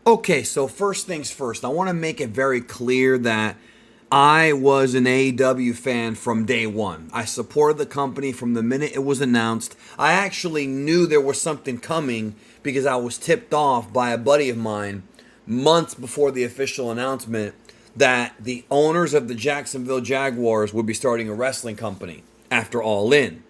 Okay, so first things first, I want to make it very clear that I was an AEW fan from day one. I supported the company from the minute it was announced. I actually knew there was something coming because I was tipped off by a buddy of mine months before the official announcement that the owners of the Jacksonville Jaguars would be starting a wrestling company after All In.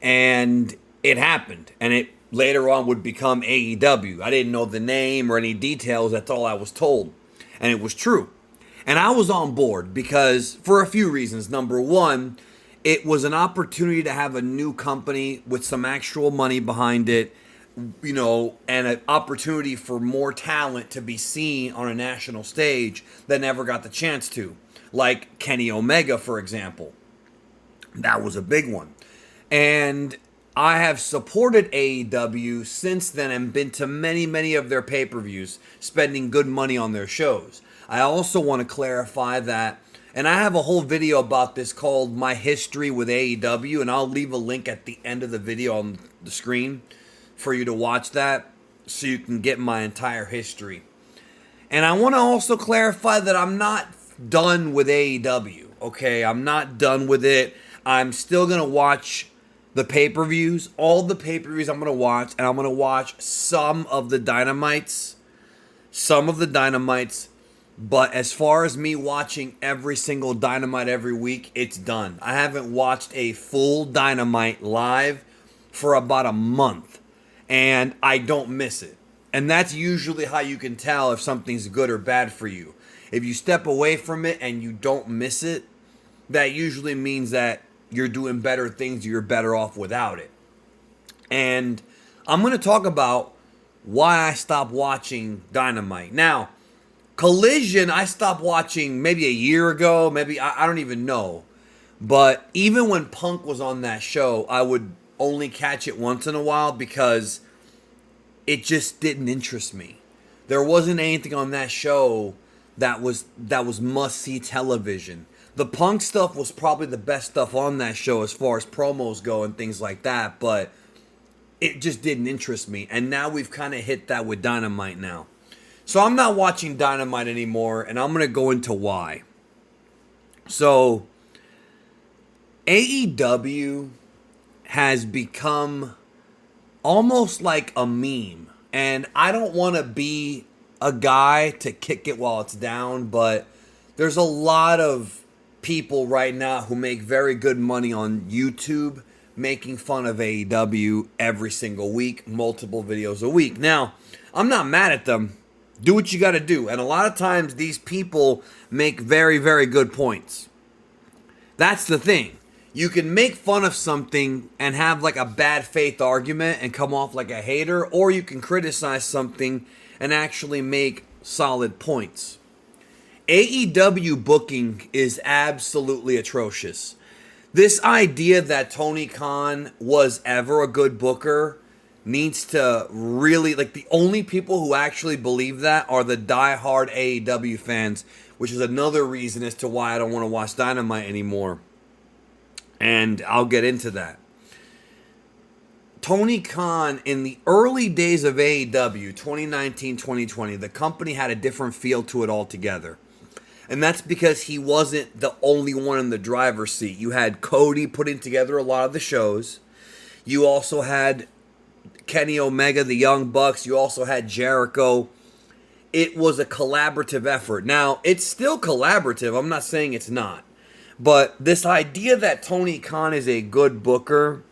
And it happened, and it later on would become AEW. I didn't know the name or any details. That's all I was told, and it was true. And I was on board because for a few reasons. Number one, it was an opportunity to have a new company with some actual money behind it, and an opportunity for more talent to be seen on a national stage that never got the chance to, like Kenny Omega, for example. That was a big one. And I have supported AEW since then and been to many, many of their pay-per-views, spending good money on their shows. I also want to clarify that, and I have a whole video about this called My History with AEW, and I'll leave a link at the end of the video on the screen for you to watch that so you can get my entire history. And I want to also clarify that I'm not done with AEW, okay? I'm not done with it. I'm still going to watch the pay-per-views, all the pay-per-views I'm going to watch, and I'm going to watch some of the Dynamites, but as far as me watching every single Dynamite every week, it's done. I haven't watched a full Dynamite live for about a month, and I don't miss it. And that's usually how you can tell if something's good or bad for you. If you step away from it and you don't miss it, that usually means that you're doing better things, you're better off without it. And I'm going to talk about why I stopped watching Dynamite. Now, Collision, I stopped watching maybe a year ago, maybe, I don't even know. But even when Punk was on that show, I would only catch it once in a while because it just didn't interest me. There wasn't anything on that show that was must-see television. The Punk stuff was probably the best stuff on that show as far as promos go and things like that, but it just didn't interest me. And now we've kind of hit that with Dynamite now. So I'm not watching Dynamite anymore, and I'm going to go into why. So AEW has become almost like a meme. And I don't want to be a guy to kick it while it's down, but there's a lot of people right now who make very good money on YouTube making fun of AEW every single week, multiple videos a week. Now, I'm not mad at them. Do what you got to do. And a lot of times these people make very, very good points. That's the thing. You can make fun of something and have like a bad faith argument and come off like a hater, or you can criticize something and actually make solid points. AEW booking is absolutely atrocious. This idea that Tony Khan was ever a good booker needs to really, like, the only people who actually believe that are the diehard AEW fans, which is another reason as to why I don't want to watch Dynamite anymore. And I'll get into that. Tony Khan, in the early days of AEW, 2019, 2020, the company had a different feel to it altogether. And that's because he wasn't the only one in the driver's seat. You had Cody putting together a lot of the shows. You also had Kenny Omega, the Young Bucks. You also had Jericho. It was a collaborative effort. Now, it's still collaborative. I'm not saying it's not. But this idea that Tony Khan is a good booker,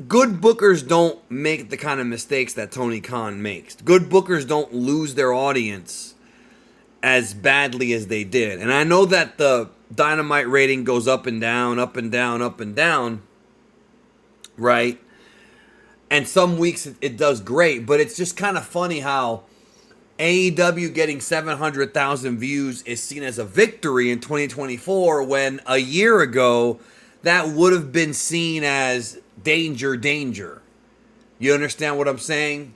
good bookers don't make the kind of mistakes that Tony Khan makes. Good bookers don't lose their audience as badly as they did. And I know that the Dynamite rating goes up and down, up and down, up and down, right? And some weeks it does great, but it's just kind of funny how AEW getting 700,000 views is seen as a victory in 2024 when a year ago that would have been seen as danger, danger. You understand what I'm saying?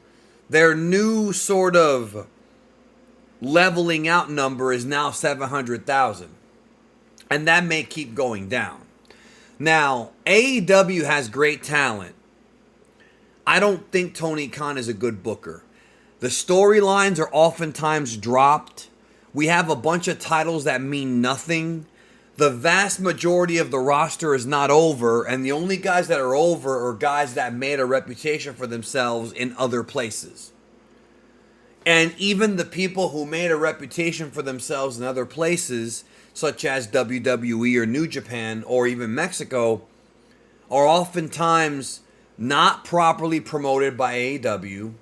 Their new sort of leveling out number is now 700,000. And that may keep going down. Now, AEW has great talent. I don't think Tony Khan is a good booker. The storylines are oftentimes dropped. We have a bunch of titles that mean nothing. The vast majority of the roster is not over, and the only guys that are over are guys that made a reputation for themselves in other places. And even the people who made a reputation for themselves in other places, such as WWE or New Japan or even Mexico, are oftentimes not properly promoted by AEW.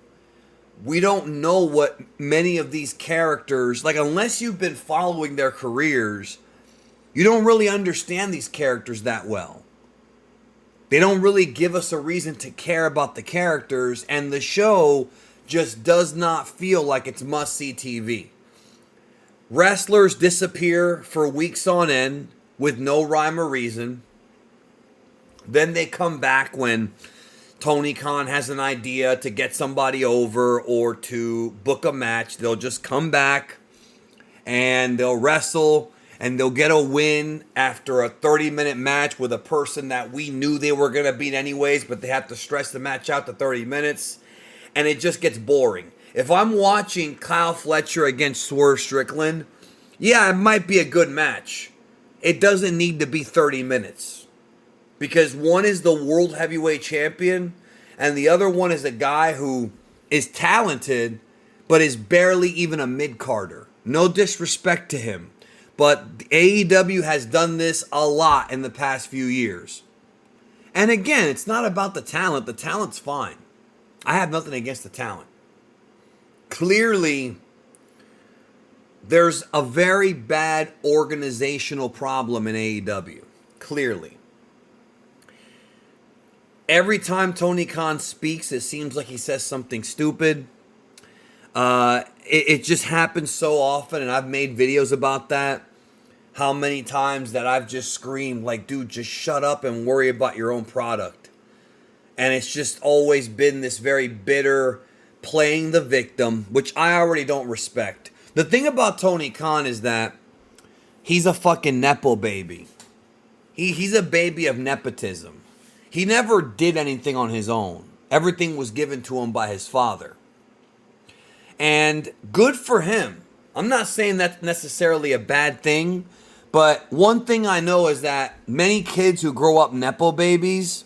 We don't know what many of these characters, like, unless you've been following their careers, you don't really understand these characters that well. They don't really give us a reason to care about the characters, and the show just does not feel like it's must-see TV. Wrestlers disappear for weeks on end with no rhyme or reason. Then they come back when Tony Khan has an idea to get somebody over or to book a match. They'll just come back and they'll wrestle and they'll get a win after a 30-minute match with a person that we knew they were going to beat anyways, but they have to stretch the match out to 30 minutes. And it just gets boring. If I'm watching Kyle Fletcher against Swerve Strickland, yeah, it might be a good match. It doesn't need to be 30 minutes. Because one is the World Heavyweight Champion, and the other one is a guy who is talented, but is barely even a mid-carder. No disrespect to him. But AEW has done this a lot in the past few years. And again, it's not about the talent. The talent's fine. I have nothing against the talent. Clearly, there's a very bad organizational problem in AEW. Clearly. Every time Tony Khan speaks, it seems like he says something stupid. It just happens so often, and I've made videos about that. How many times that I've just screamed, like, dude, just shut up and worry about your own product. And it's just always been this very bitter playing the victim, which I already don't respect. The thing about Tony Khan is that he's a fucking Nepo baby. He's a baby of nepotism. He never did anything on his own. Everything was given to him by his father. And good for him. I'm not saying that's necessarily a bad thing, but one thing I know is that many kids who grow up Nepo babies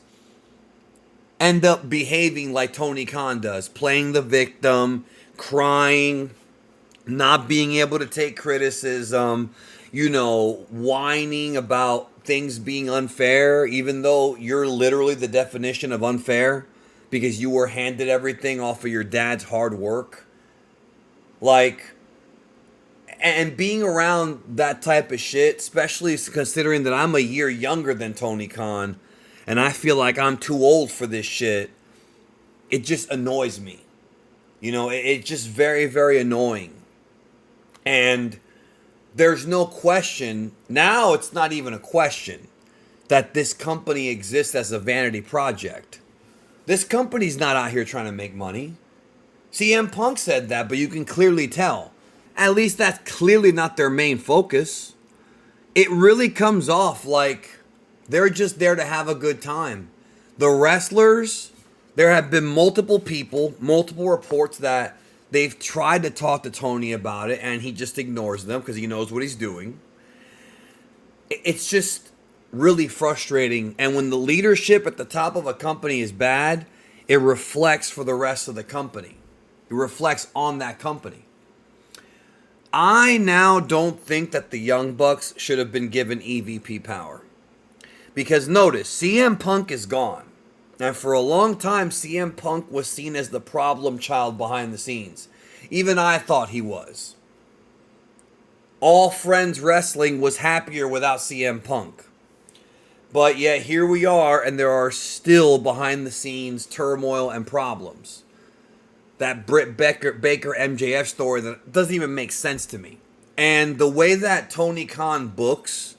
end up behaving like Tony Khan does, playing the victim, crying, not being able to take criticism, whining about things being unfair, even though you're literally the definition of unfair because you were handed everything off of your dad's hard work. And being around that type of shit, especially considering that I'm a year younger than Tony Khan, and I feel like I'm too old for this shit, it just annoys me. It's just very, very annoying. And there's no question, now it's not even a question, that this company exists as a vanity project. This company's not out here trying to make money. CM Punk said that, but you can clearly tell. At least that's clearly not their main focus. It really comes off like they're just there to have a good time. The wrestlers, there have been multiple reports that they've tried to talk to Tony about it, and he just ignores them because he knows what he's doing. It's just really frustrating. And when the leadership at the top of a company is bad, it reflects for the rest of the company. It reflects on that company. I now don't think that the Young Bucks should have been given EVP power. Because notice, CM Punk is gone. And for a long time, CM Punk was seen as the problem child behind the scenes. Even I thought he was. All Friends Wrestling was happier without CM Punk. But yet here we are, and there are still behind the scenes turmoil and problems. That Britt Baker MJF story that doesn't even make sense to me. And the way that Tony Khan books,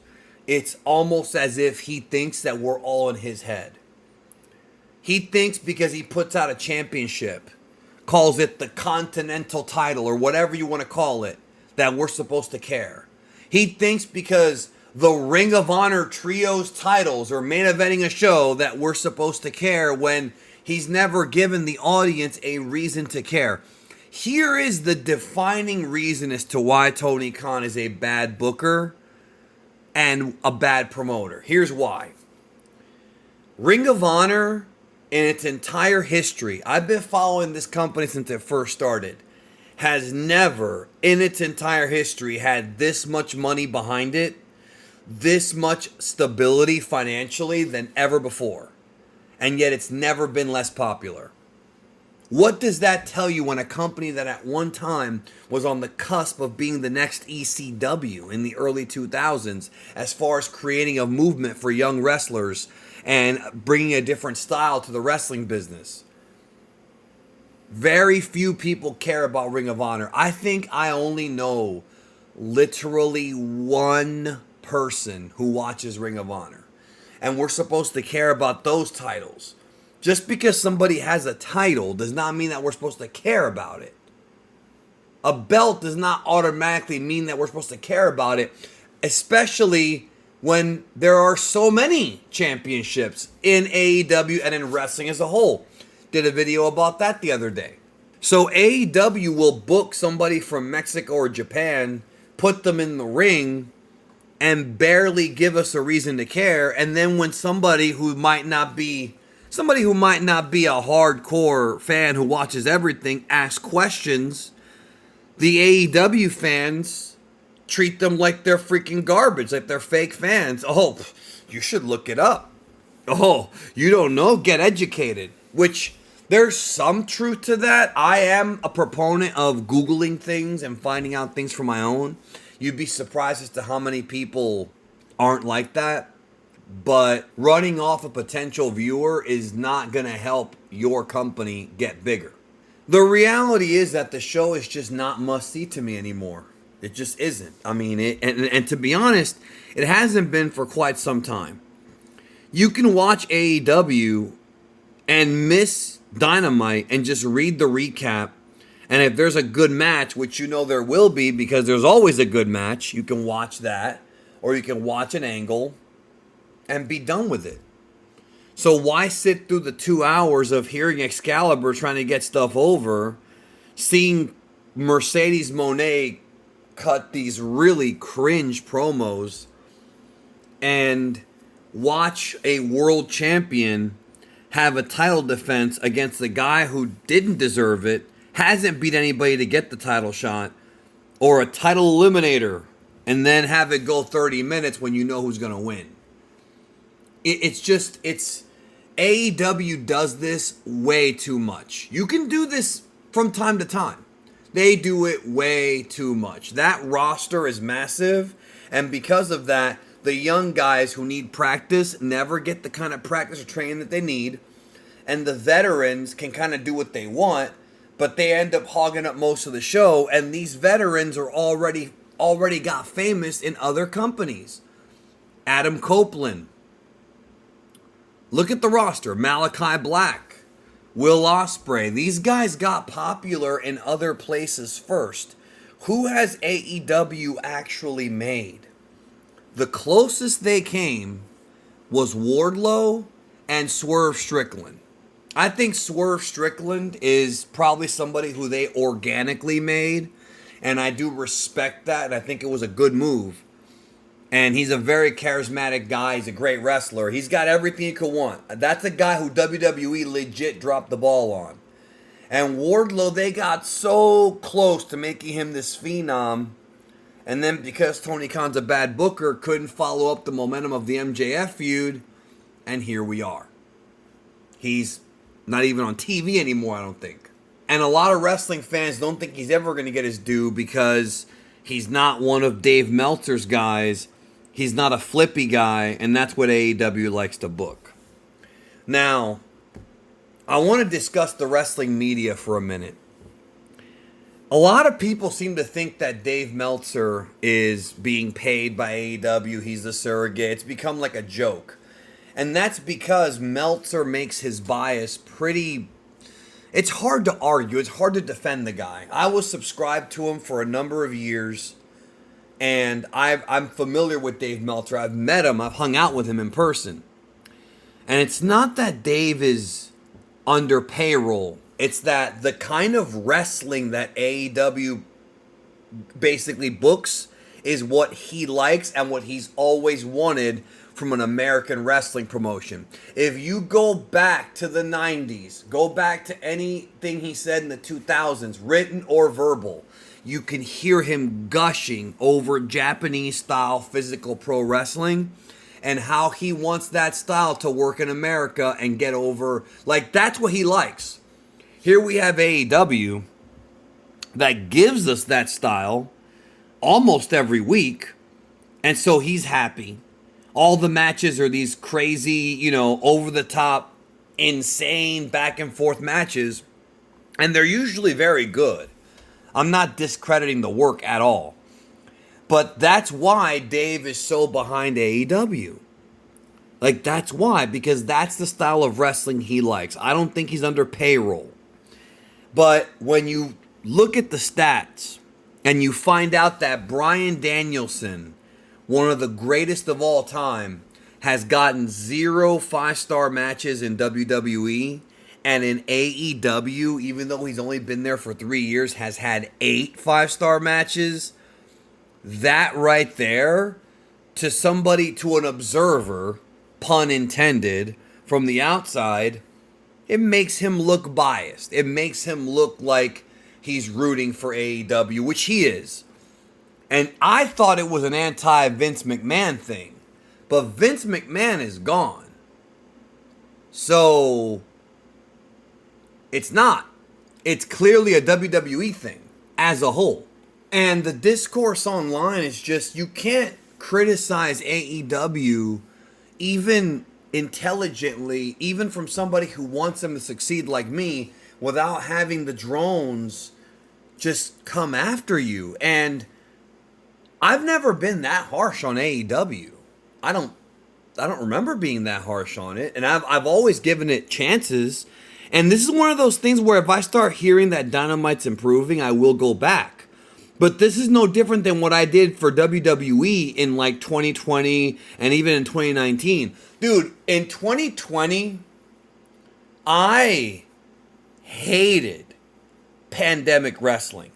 it's almost as if he thinks that we're all in his head. He thinks because he puts out a championship, calls it the Continental title or whatever you want to call it, that we're supposed to care. He thinks because the Ring of Honor Trios titles are main eventing a show that we're supposed to care when he's never given the audience a reason to care. Here is the defining reason as to why Tony Khan is a bad booker and a bad promoter. Here's why. Ring of Honor, in its entire history, I've been following this company since it first started, has never, in its entire history, had this much money behind it, this much stability financially than ever before. And yet it's never been less popular. What does that tell you when a company that at one time was on the cusp of being the next ECW in the early 2000s, as far as creating a movement for young wrestlers and bringing a different style to the wrestling business? Very few people care about Ring of Honor. I think I only know literally one person who watches Ring of Honor. And we're supposed to care about those titles. Just because somebody has a title does not mean that we're supposed to care about it. A belt does not automatically mean that we're supposed to care about it, especially when there are so many championships in AEW and in wrestling as a whole. Did a video about that the other day. So AEW will book somebody from Mexico or Japan, put them in the ring, and barely give us a reason to care. And then when somebody who might not be a hardcore fan who watches everything asks questions, the AEW fans treat them like they're freaking garbage, like they're fake fans. Oh, you should look it up. Oh, you don't know? Get educated. Which, there's some truth to that. I am a proponent of Googling things and finding out things for my own. You'd be surprised as to how many people aren't like that. But running off a potential viewer is not going to help your company get bigger. The reality is that the show is just not must-see to me anymore. It just isn't. I mean, and to be honest, it hasn't been for quite some time. You can watch AEW and miss Dynamite and just read the recap. And if there's a good match, which you know there will be because there's always a good match, you can watch that. Or you can watch an angle and be done with it. So why sit through the 2 hours of hearing Excalibur trying to get stuff over, seeing Mercedes Moné cut these really cringe promos, and watch a world champion have a title defense against the guy who didn't deserve it, hasn't beat anybody to get the title shot, or a title eliminator, and then have it go 30 minutes when you know who's going to win. It's AEW does this way too much. You can do this from time to time. They do it way too much. That roster is massive, and because of that, the young guys who need practice never get the kind of practice or training that they need, and the veterans can kind of do what they want, but they end up hogging up most of the show, and these veterans are already got famous in other companies. Adam Copeland. Look at the roster. Malachi Black, Will Ospreay. These guys got popular in other places first. Who has AEW actually made? The closest they came was Wardlow and Swerve Strickland. I think Swerve Strickland is probably somebody who they organically made, and I do respect that, and I think it was a good move. And he's a very charismatic guy. He's a great wrestler. He's got everything you could want. That's a guy who WWE legit dropped the ball on. And Wardlow, they got so close to making him this phenom. And then because Tony Khan's a bad booker, couldn't follow up the momentum of the MJF feud. And here we are. He's not even on TV anymore, I don't think. And a lot of wrestling fans don't think he's ever going to get his due because he's not one of Dave Meltzer's guys. He's not a flippy guy, and that's what AEW likes to book. Now, I want to discuss the wrestling media for a minute. A lot of people seem to think that Dave Meltzer is being paid by AEW. He's the surrogate. It's become like a joke. And that's because Meltzer makes his bias pretty... It's hard to argue. It's hard to defend the guy. I was subscribed to him for a number of years. And I'm familiar with Dave Meltzer. I've met him. I've hung out with him in person. And it's not that Dave is under payroll. It's that the kind of wrestling that AEW basically books is what he likes and what he's always wanted from an American wrestling promotion. If you go back to the 90s, go back to anything he said in the 2000s, written or verbal, you can hear him gushing over Japanese style physical pro wrestling and how he wants that style to work in America and get over. Like, that's what he likes. Here we have AEW that gives us that style almost every week, and so he's happy. All the matches are these crazy, over the top, insane back and forth matches, and they're usually very good. I'm not discrediting the work at all. But that's why Dave is so behind AEW. Like, that's why, because that's the style of wrestling he likes. I don't think he's under payroll. But when you look at the stats and you find out that Bryan Danielson, one of the greatest of all time, has gotten 0 5-star matches in WWE, and in AEW, even though he's only been there for 3 years, has had 8 5-star matches, that right there, to somebody, to an observer, pun intended, from the outside, it makes him look biased. It makes him look like he's rooting for AEW, which he is. And I thought it was an anti-Vince McMahon thing. But Vince McMahon is gone. So, it's not. It's clearly a WWE thing as a whole. And the discourse online is just, you can't criticize AEW even intelligently, even from somebody who wants them to succeed like me, without having the drones just come after you. And I've never been that harsh on AEW. I don't remember being that harsh on it. And I've always given it chances. And this is one of those things where if I start hearing that Dynamite's improving, I will go back. But this is no different than what I did for WWE in like 2020 and even in 2019. Dude, in 2020, I hated pandemic wrestling.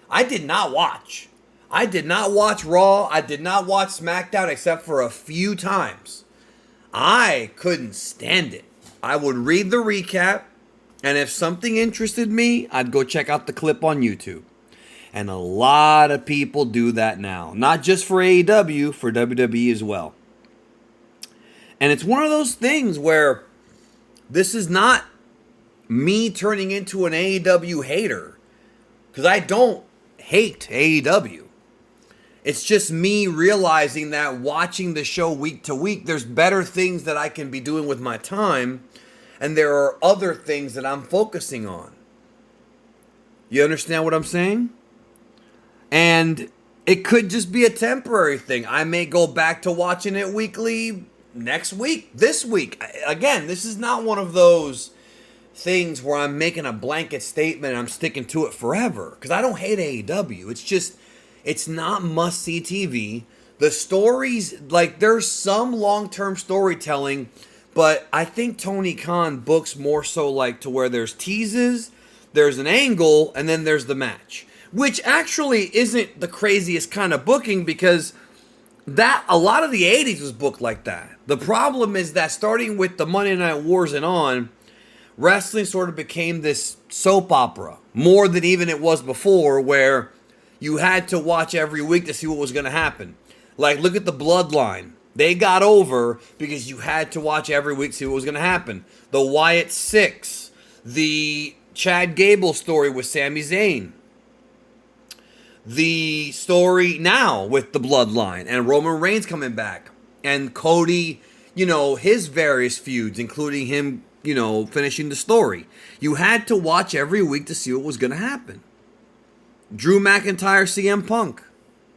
I did not watch. I did not watch Raw. I did not watch SmackDown except for a few times. I couldn't stand it. I would read the recap, and if something interested me, I'd go check out the clip on YouTube. And a lot of people do that now. Not just for AEW, for WWE as well. And it's one of those things where this is not me turning into an AEW hater. Because I don't hate AEW. It's just me realizing that watching the show week to week, there's better things that I can be doing with my time. And there are other things that I'm focusing on. You understand what I'm saying? And it could just be a temporary thing. I may go back to watching it weekly next week, this week. Again, this is not one of those things where I'm making a blanket statement and I'm sticking to it forever. Because I don't hate AEW. It's just, it's not must-see TV. The stories, like, there's some long-term storytelling, but I think Tony Khan books more so like to where there's teases, there's an angle, and then there's the match. Which actually isn't the craziest kind of booking, because that a lot of the 80s was booked like that. The problem is that starting with the Monday Night Wars and on, wrestling sort of became this soap opera, more than even it was before, where you had to watch every week to see what was going to happen. Like, look at the Bloodline. They got over because you had to watch every week to see what was going to happen. The Wyatt Six, the Chad Gable story with Sami Zayn, the story now with the Bloodline and Roman Reigns coming back, and Cody, his various feuds, including him, finishing the story. You had to watch every week to see what was going to happen. Drew McIntyre, CM Punk,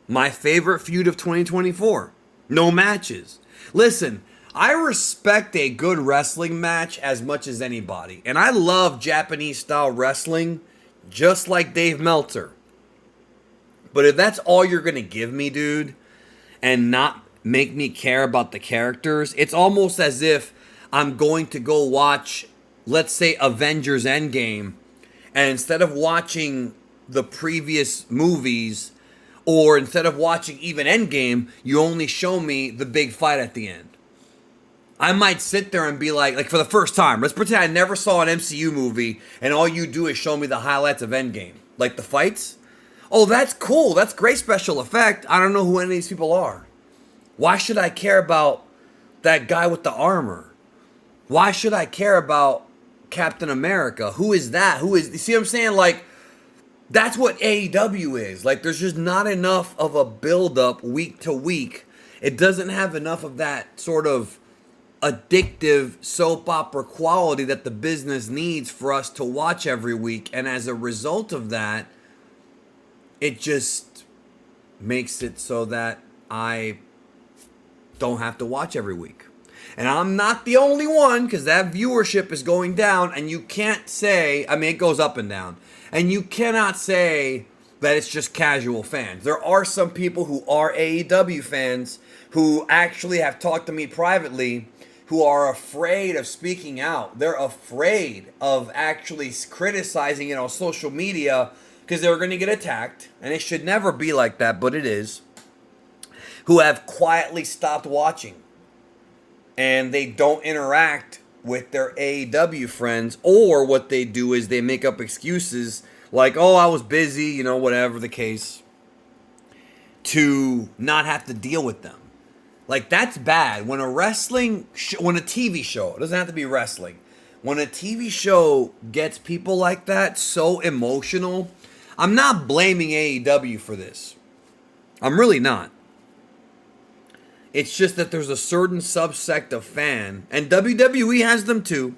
my favorite feud of 2024. No matches. Listen, I respect a good wrestling match as much as anybody, and I love Japanese style wrestling just like Dave Meltzer. But if that's all you're going to give me, dude, and not make me care about the characters, it's almost as if I'm going to go watch, let's say, Avengers Endgame And instead of watching the previous movies, or instead of watching even Endgame, you only show me the big fight at the end. I might sit there and be like for the first time, let's pretend I never saw an MCU movie and all you do is show me the highlights of Endgame. Like the fights. Oh, that's cool. That's great special effect. I don't know who any of these people are. Why should I care about that guy with the armor? Why should I care about Captain America? Who is that? You see what I'm saying? Like, that's what AEW is. Like, there's just not enough of a build-up week to week. It doesn't have enough of that sort of addictive soap opera quality that the business needs for us to watch every week. And as a result of that, it just makes it so that I don't have to watch every week. And I'm not the only one, because that viewership is going down, and you can't say, I mean, it goes up and down, and you cannot say that it's just casual fans. There are some people who are AEW fans who actually have talked to me privately who are afraid of speaking out. They're afraid of actually criticizing it on social media because they're going to get attacked, and it should never be like that, but it is, who have quietly stopped watching. And they don't interact with their AEW friends, or what they do is they make up excuses like, oh, I was busy, you know, whatever the case, to not have to deal with them. Like, that's bad. When a TV show, it doesn't have to be wrestling, when a TV show gets people like that, so emotional, I'm not blaming AEW for this. I'm really not. It's just that there's a certain subsect of fan, and WWE has them too,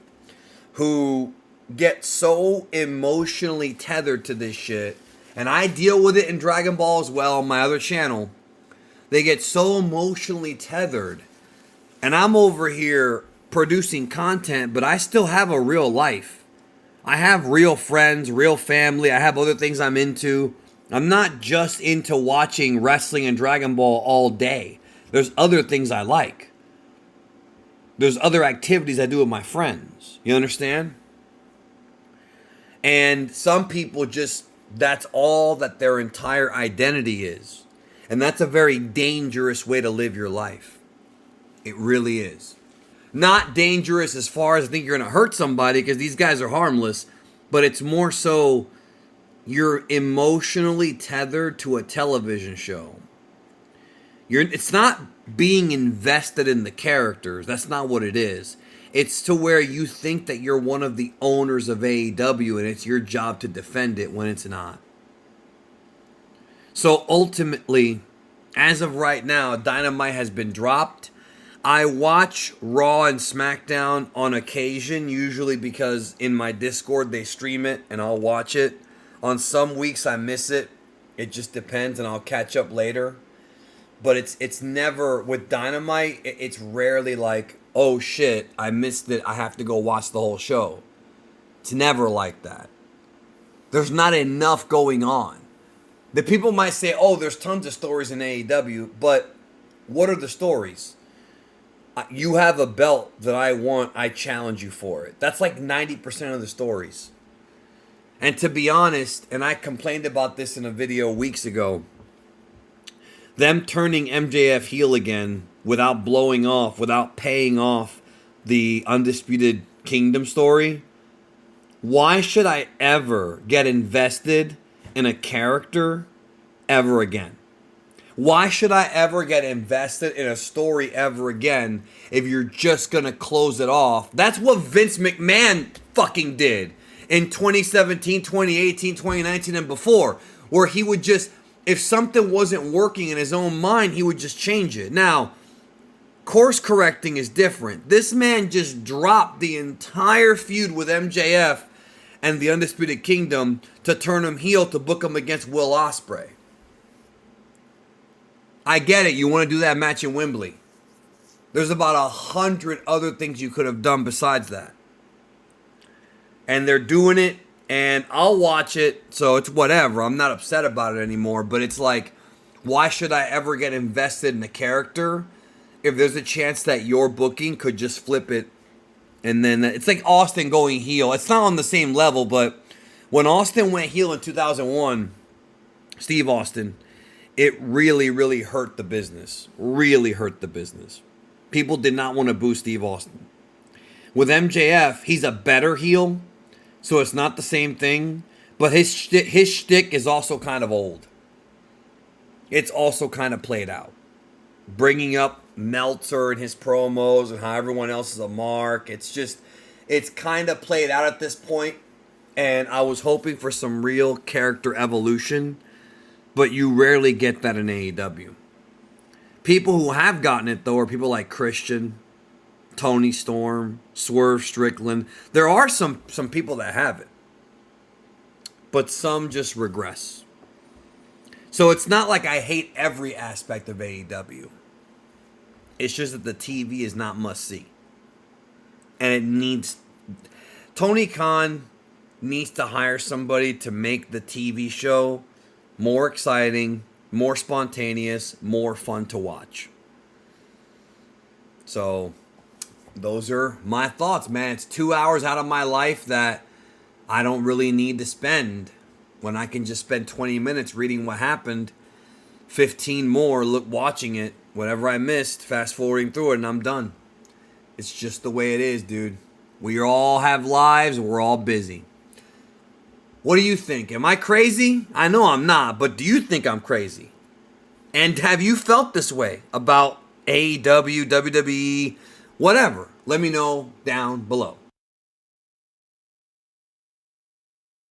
who get so emotionally tethered to this shit, and I deal with it in Dragon Ball as well on my other channel. They get so emotionally tethered, and I'm over here producing content, but I still have a real life. I have real friends, real family. I have other things I'm into. I'm not just into watching wrestling and Dragon Ball all day. There's other things I like. There's other activities I do with my friends. You understand? And some people just, that's all that their entire identity is. And that's a very dangerous way to live your life. It really is. Not dangerous as far as I think you're going to hurt somebody, because these guys are harmless. But it's more so you're emotionally tethered to a television show. It's not being invested in the characters. That's not what it is. It's to where you think that you're one of the owners of AEW and it's your job to defend it when it's not. So ultimately, as of right now, Dynamite has been dropped. I watch Raw and SmackDown on occasion, usually because in my Discord they stream it and I'll watch it. On some weeks I miss it. It just depends, and I'll catch up later. But it's never, with Dynamite, it's rarely like, oh shit, I missed it, I have to go watch the whole show. It's never like that. There's not enough going on. The people might say, oh, there's tons of stories in AEW, but what are the stories? You have a belt that I want, I challenge you for it. That's like 90% of the stories. And to be honest, and I complained about this in a video weeks ago, them turning MJF heel again without blowing off, without paying off the Undisputed Kingdom story. Why should I ever get invested in a character ever again? Why should I ever get invested in a story ever again if you're just going to close it off? That's what Vince McMahon fucking did in 2017, 2018, 2019, and before, where he would just, if something wasn't working in his own mind, he would just change it. Now, course correcting is different. This man just dropped the entire feud with MJF and the Undisputed Kingdom to turn him heel to book him against Will Ospreay. I get it. You want to do that match in Wembley. There's about 100 other things you could have done besides that. And they're doing it, and I'll watch it, so it's whatever. I'm not upset about it anymore, but it's like, why should I ever get invested in a character if there's a chance that your booking could just flip it? And then it's like Austin going heel. It's not on the same level, but When Austin went heel in 2001, Steve Austin, it really, really hurt the business. Really hurt the business. People did not want to boo Steve Austin. With MJF, he's a better heel, so it's not the same thing. But his shtick is also kind of old. It's also kind of played out. Bringing up Meltzer and his promos and how everyone else is a mark. It's kind of played out at this point. And I was hoping for some real character evolution. But you rarely get that in AEW. People who have gotten it, though, are people like Christian, Tony Storm, Swerve Strickland. There are some people that have it. But some just regress. So it's not like I hate every aspect of AEW. It's just that the TV is not must-see. And it needs... Tony Khan needs to hire somebody to make the TV show more exciting, more spontaneous, more fun to watch. So, those are my thoughts, man. It's 2 hours out of my life that I don't really need to spend when I can just spend 20 minutes reading what happened, 15 more watching it, whatever I missed, fast forwarding through it, and I'm done. It's just the way it is, dude. We all have lives, and we're all busy. What do you think? Am I crazy? I know I'm not, but do you think I'm crazy? And have you felt this way about AEW, WWE, whatever? Let me know down below.